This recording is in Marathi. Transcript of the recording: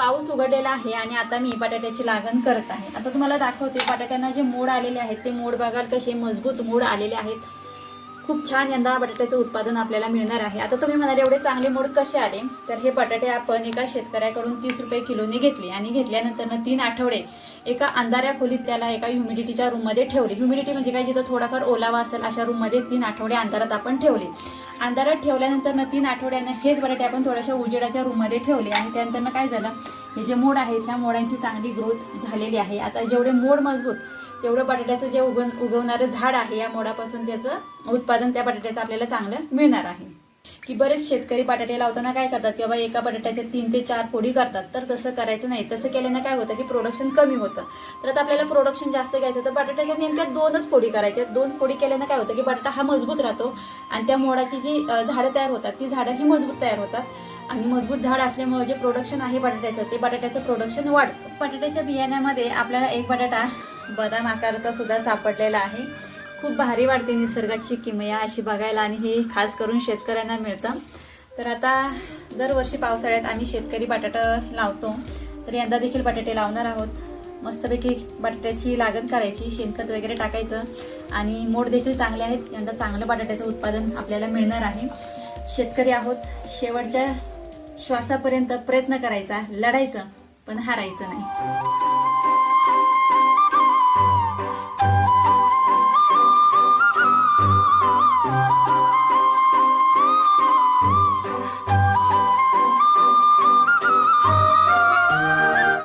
पाऊस उघडलेला आहे आणि आता मी बटाट्याची लागण करत आहे। आता तुम्हाला दाखवते बटाट्यांना जे मोड आलेले आहेत ते मोड बघाल कसे मजबूत मोड आलेले आहेत। खूप छान यंदा बटाट्याचं उत्पादन आपल्याला मिळणार आहे। आता तुम्ही म्हणाल एवढे चांगले मोड कसे आले, तर हे बटाटे आपण एका शेतकऱ्याकडून 30 रुपये किलोने घेतले आणि घेतल्यानंतर 3 आठवडे एका अंधाऱ्या खोलीत त्याला एका ह्युमिडिटीच्या रूममध्ये ठेवले। ह्युमिडिटी म्हणजे काय, जिथं थोडाफार ओलावा असेल अशा रूममध्ये 3 आठवडे अंधारात आपण ठेवले। अंधारात ठेवल्यानंतर 3 आठवड्यानं हेच बटाटे आपण थोड्याशा उजेडाच्या रूममध्ये ठेवले आणि त्यानंतर काय झालं, हे जे मोड आहेत ह्या मोडांची चांगली ग्रोथ झालेली आहे। आता जेवढे मोड मजबूत तेवढं बटाट्याचं जे उगवणारं झाड आहे या मोडापासून त्याचं उत्पादन त्या बटाट्याचं आपल्याला चांगलं मिळणार आहे। की बरेच शेतकरी बटाटे लावताना काय करतात की बाबा एका बटाट्याच्या 3 ते 4 फोडी करतात, तर तसं करायचं नाही। तसं केल्यानं काय होतं की प्रोडक्शन कमी होतं। तर आता आपल्याला प्रोडक्शन जास्त घ्यायचं तर बटाट्याच्या नेमक्या 2च फोडी करायच्या। 2 फोडी केल्यानं काय होतं की बटाटा हा मजबूत राहतो आणि त्या मोडाची जी झाडं तयार होतात ती झाडं ही मजबूत तयार होतात आणि मजबूत झाड असल्यामुळे जे प्रोडक्शन आहे बटाट्याचं ते बटाट्याचं प्रोडक्शन वाढतं। बटाट्याच्या बियाण्यामध्ये आपल्याला एक बटाटा बदाम आकाराचा सुद्धा सापडलेला आहे। खूप भारी वाटते निसर्गाची किमया अशी बघायला आणि हे खास करून शेतकऱ्यांना मिळतं। तर आता दरवर्षी पावसाळ्यात आम्ही शेतकरी बटाटा लावतो, तर यंदा देखील बटाटे लावणार आहोत। मस्तपैकी बटाट्याची लागण करायची, शेणखत वगैरे टाकायचं आणि मोड देखील चांगले आहेत। यंदा चांगलं बटाट्याचं उत्पादन आपल्याला मिळणार आहे। शेतकरी आहोत, शेवटच्या श्वासापर्यंत प्रयत्न करायचा, लढायचं पण हारायचं नाही।